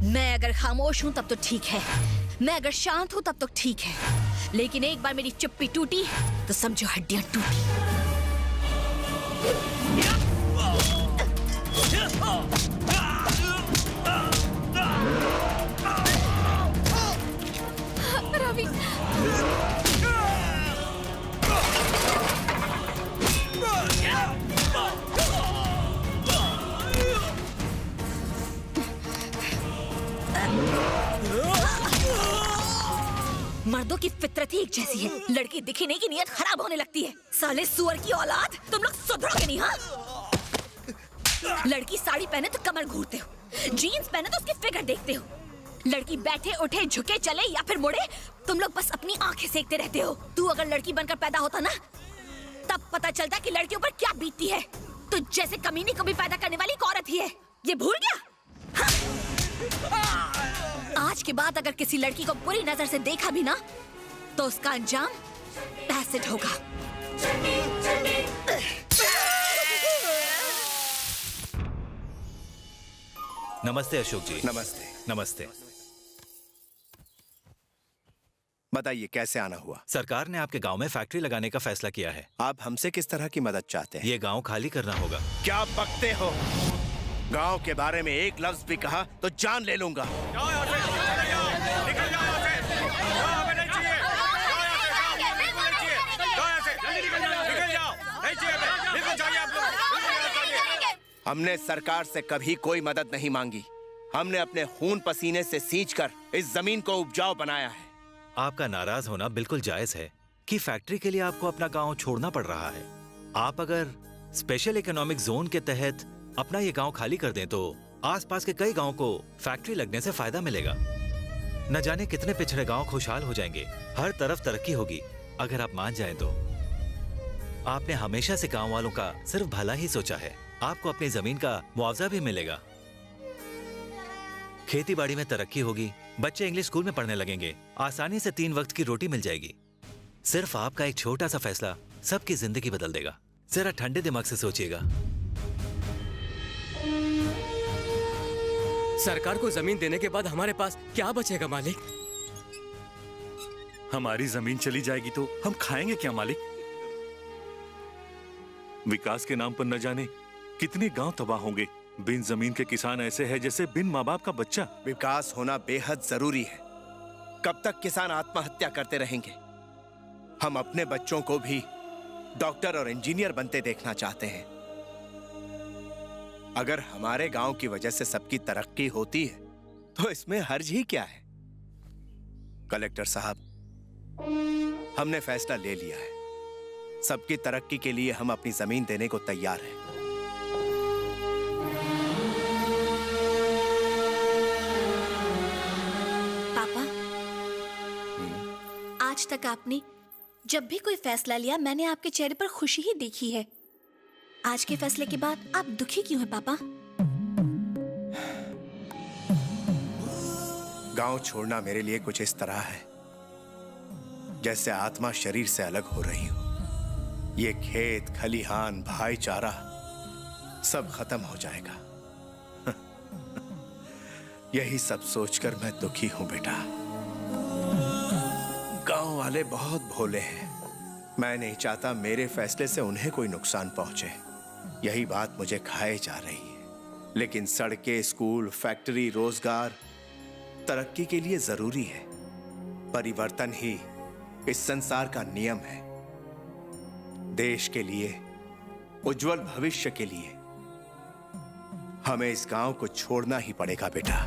मैं अगर खामोश हूं तब तो ठीक है, मैं अगर शांत हूं तब तो ठीक है, लेकिन एक बार मेरी चुप्पी टूटी तो समझो हड्डियां टूटी। रवि, मर्दों की फितरत ही एक जैसी है, लड़की दिखने की नीयत खराब होने लगती है। साले सुअर की औलाद, तुम लोग सुधरोगे नहीं, हाँ? लड़की साड़ी पहने तो कमर घूरते हो, जीन्स पहने तो उसकी फिगर देखते हो, लड़की बैठे उठे झुके चले या फिर मुड़े तुम लोग बस अपनी आंखें सेकते रहते हो। तू अगर लड़की बनकर पैदा होता ना, तब पता चलता कि लड़कियों पर क्या बीतती है। तो जैसे कमीनी को भी पैदा करने वाली एक औरत ही है, ये भूल गया? हाँ? आज के बाद अगर किसी लड़की को बुरी नजर से देखा भी ना, तो उसका अंजाम एसिड होगा। नमस्ते अशोक जी। नमस्ते। नमस्ते। बताइए कैसे आना हुआ? सरकार ने आपके गांव में फैक्ट्री लगाने का फैसला किया है। आप हमसे किस तरह की मदद चाहते हैं? ये गांव खाली करना होगा। क्या बकते हो? गांव के बारे में एक लफ्ज भी कहा तो जान ले लूंगा। हमने सरकार से कभी कोई मदद नहीं मांगी। हमने अपने खून पसीने से सींचकर इस जमीन को उपजाऊ बनाया है। आपका नाराज होना बिल्कुल जायज है कि फैक्ट्री के लिए आपको अपना गांव छोड़ना पड़ रहा है। आप अगर स्पेशल इकोनॉमिक जोन के तहत अपना ये गांव खाली कर दें तो आसपास के कई गांव को फैक्ट्री लगने से फायदा मिलेगा। न जाने कितने पिछड़े गांव खुशहाल हो जाएंगे, हर तरफ तरक्की होगी। अगर आप मान जाएं तो आपने हमेशा से गांव वालों का सिर्फ भला ही सोचा है। आपको अपनी जमीन का मुआवजा भी मिलेगा, खेती बाड़ी में तरक्की होगी, बच्चे इंग्लिश स्कूल में पढ़ने लगेंगे, आसानी से 3 वक्त की रोटी मिल जाएगी। सिर्फ आपका एक छोटा सा फैसला सबकी जिंदगी बदल देगा। जरा ठंडे दिमाग से सोचिएगा। सरकार को जमीन देने के बाद हमारे पास क्या बचेगा मालिक? हमारी जमीन चली जाएगी तो हम खाएंगे क्या मालिक? विकास के नाम पर न जाने कितने गांव तबाह होंगे। बिन जमीन के किसान ऐसे हैं जैसे बिन माँ बाप का बच्चा। विकास होना बेहद जरूरी है। कब तक किसान आत्महत्या करते रहेंगे? हम अपने बच्चों को भी डॉक्टर और इंजीनियर बनते देखना चाहते हैं। अगर हमारे गांव की वजह से सबकी तरक्की होती है तो इसमें हर्ज ही क्या है? कलेक्टर साहब, हमने फैसला ले लिया है। सबकी तरक्की के लिए हम अपनी जमीन देने को तैयार हैं। आज तक आपने जब भी कोई फैसला लिया, मैंने आपके चेहरे पर खुशी ही देखी है। आज के फैसले के बाद आप दुखी क्यों हैं पापा? गांव छोड़ना मेरे लिए कुछ इस तरह है जैसे आत्मा शरीर से अलग हो रही हो। ये खेत, खलिहान, भाईचारा सब खत्म हो जाएगा। यही सब सोचकर मैं दुखी हूं बेटा। गांव वाले बहुत भोले हैं। मैं नहीं चाहता मेरे फैसले से उन्हें कोई नुकसान पहुंचे। यही बात मुझे खाए जा रही है। लेकिन सड़कें, स्कूल, फैक्ट्री, रोजगार तरक्की के लिए जरूरी है। परिवर्तन ही इस संसार का नियम है। देश के लिए, उज्जवल भविष्य के लिए हमें इस गांव को छोड़ना ही पड़ेगा बेटा।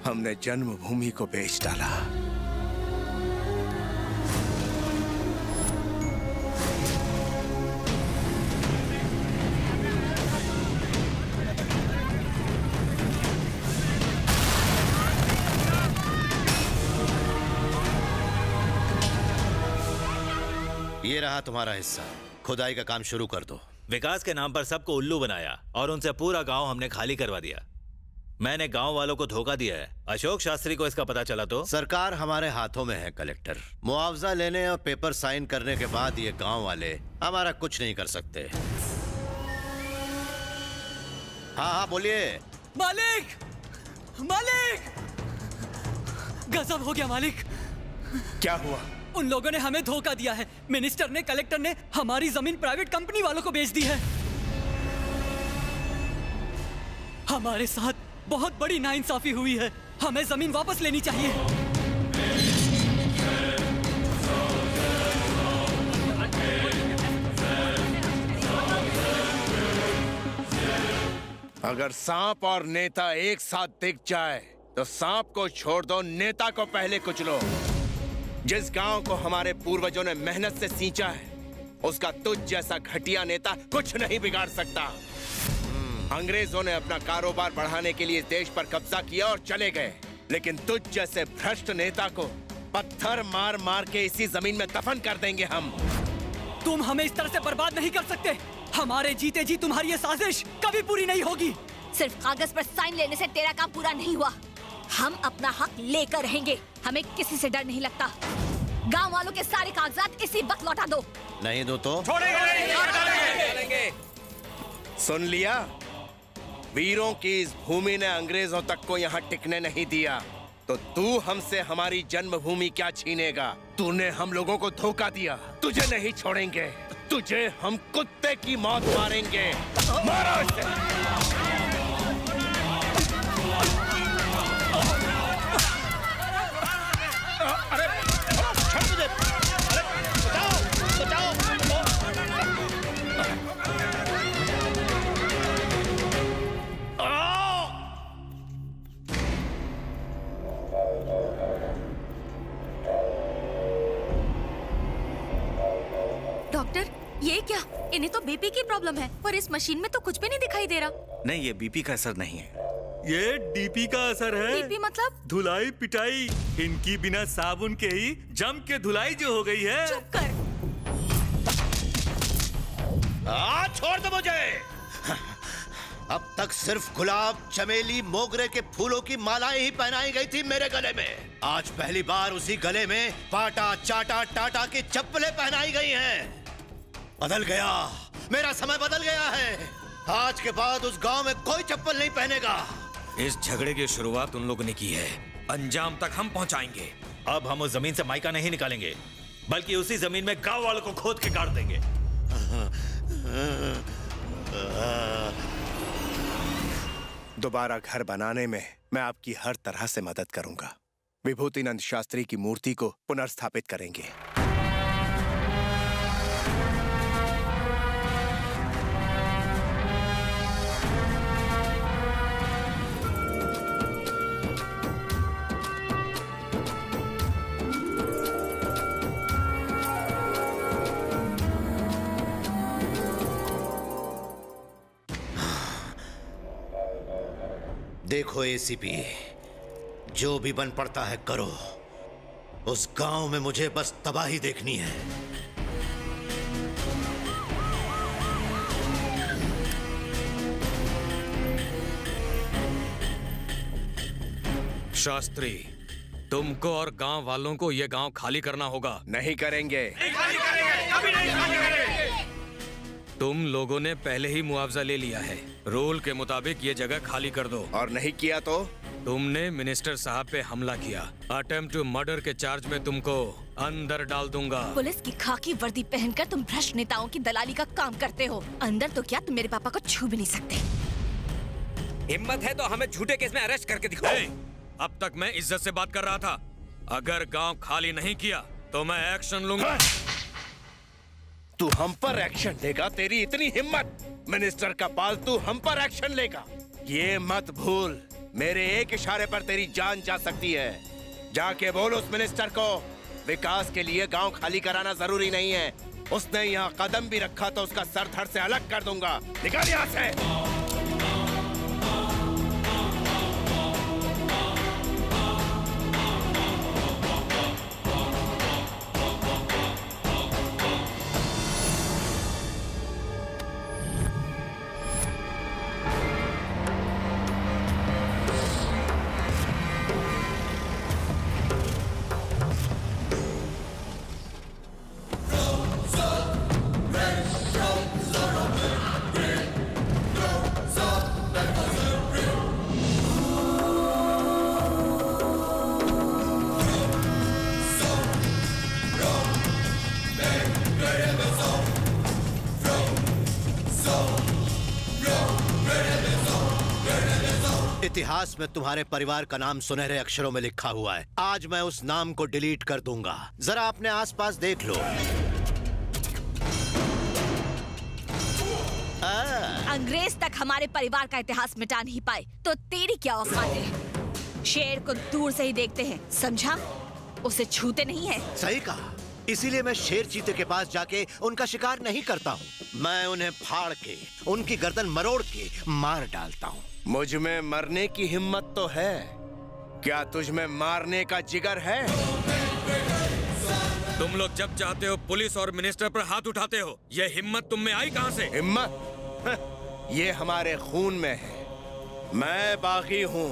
हमने जन्मभूमि को बेच डाला। ये रहा तुम्हारा हिस्सा। खुदाई का काम शुरू कर दो। विकास के नाम पर सबको उल्लू बनाया और उनसे पूरा गांव हमने खाली करवा दिया। मैंने गांव वालों को धोखा दिया है। अशोक शास्त्री को इसका पता चला तो? सरकार हमारे हाथों में है कलेक्टर। मुआवजा लेने और पेपर साइन करने के बाद ये गांव वाले हमारा कुछ नहीं कर सकते। हाँ हाँ बोलिए। मालिक, मालिक, गजब हो गया मालिक। क्या हुआ? उन लोगों ने हमें धोखा दिया है। मिनिस्टर ने, कलेक्टर ने हमारी जमीन प्राइवेट कंपनी वालों को बेच दी है। हमारे साथ बहुत बड़ी नाइंसाफी हुई है। हमें जमीन वापस लेनी चाहिए। अगर सांप और नेता एक साथ दिख जाए तो सांप को छोड़ दो, नेता को पहले कुचलो। जिस गांव को हमारे पूर्वजों ने मेहनत से सींचा है, उसका तुझ जैसा घटिया नेता कुछ नहीं बिगाड़ सकता। अंग्रेजों ने अपना कारोबार बढ़ाने के लिए देश पर कब्जा किया और चले गए, लेकिन तुझ जैसे भ्रष्ट नेता को पत्थर मार मार के इसी जमीन में दफन कर देंगे हम। तुम हमें इस तरह से बर्बाद नहीं कर सकते। हमारे जीते जी तुम्हारी ये साजिश कभी पूरी नहीं होगी। सिर्फ कागज पर साइन लेने से तेरा काम पूरा नहीं हुआ। हम अपना हक लेकर रहेंगे। हमें किसी से डर नहीं लगता। गांव वालों के सारे कागजात इसी वक्त लौटा दो। नहीं दो तो सुन लिया? वीरों की इस भूमि ने अंग्रेजों तक को यहाँ टिकने नहीं दिया, तो तू हमसे हमारी जन्मभूमि क्या छीनेगा? तूने हम लोगों को धोखा दिया। तुझे नहीं छोड़ेंगे। तुझे हम कुत्ते की मौत मारेंगे। मारो इसे। डॉक्टर, ये क्या? इन्हें तो बीपी की प्रॉब्लम है, पर इस मशीन में तो कुछ भी नहीं दिखाई दे रहा। नहीं, ये बीपी का असर नहीं है। ये डीपी का असर है। बीपी मतलब? धुलाई पिटाई। इनकी बिना साबुन के ही जम के धुलाई जो हो गई है। चुप कर। छोड़ दो मुझे। अब तक सिर्फ गुलाब, चमेली, मोगरे के फूलों की मालाएं ही पहनाई गई थी मेरे गले में। आज पहली बार उसी गले में पाटा, चाटा, टाटा की चप्पलें पहनाई गई हैं। बदल गया, मेरा समय बदल गया है। आज के बाद उस गांव में कोई चप्पल नहीं पहनेगा। इस झगड़े की शुरुआत उन लोगों ने की है, अंजाम तक हम पहुंचाएंगे। अब हम उस जमीन से मायका नहीं निकालेंगे, बल्कि उसी जमीन में गांव वालों को खोद के गाड़ देंगे। दोबारा घर बनाने में मैं आपकी हर तरह से मदद करूंगा। विभूतिनंद शास्त्री की मूर्ति को पुनर्स्थापित करेंगे। देखो एसीपी, जो भी बन पड़ता है करो। उस गांव में मुझे बस तबाही देखनी है। शास्त्री, तुमको और गांव वालों को ये गांव खाली करना होगा। नहीं करेंगे। तुम लोगों ने पहले ही मुआवजा ले लिया है। रूल के मुताबिक ये जगह खाली कर दो। और नहीं किया तो? तुमने मिनिस्टर साहब पे हमला किया। अटेम्प्ट टू मर्डर के चार्ज में तुमको अंदर डाल दूंगा। पुलिस की खाकी वर्दी पहनकर तुम भ्रष्ट नेताओं की दलाली का काम करते हो। अंदर तो क्या, तुम मेरे पापा को छू भी नहीं सकते। हिम्मत है तो हमें झूठे केस में अरेस्ट करके दिखाओ। अब तक मैं इज्जत से बात कर रहा था। अगर गांव खाली नहीं किया तो मैं एक्शन लूंगा। तू हम पर एक्शन लेगा? तेरी इतनी हिम्मत? मिनिस्टर का पालतू हम पर एक्शन लेगा? ये मत भूल, मेरे एक इशारे पर तेरी जान जा सकती है। जाके बोल उस मिनिस्टर को विकास के लिए गांव खाली कराना जरूरी नहीं है। उसने यहाँ कदम भी रखा तो उसका सर धड़ से अलग कर दूंगा। निकल यहाँ से। इतिहास में तुम्हारे परिवार का नाम सुनहरे अक्षरों में लिखा हुआ है। आज मैं उस नाम को डिलीट कर दूंगा। जरा अपने आसपास देख लो। अंग्रेज तक हमारे परिवार का इतिहास मिटा नहीं पाए तो तेरी क्या औकात है? शेर को दूर से ही देखते हैं, समझा? उसे छूते नहीं है। सही कहा। इसीलिए मैं शेर चीते के पास जाके उनका शिकार नहीं करता हूँ। मैं उन्हें फाड़ के, उनकी गर्दन मरोड़ के मार डालता हूँ। मुझ में मरने की हिम्मत तो है, क्या तुझ में मारने का जिगर है? तुम लोग जब चाहते हो पुलिस और मिनिस्टर पर हाथ उठाते हो। ये हिम्मत तुम में आई कहाँ से? हिम्मत? ये हमारे खून में है। मैं बागी हूँ,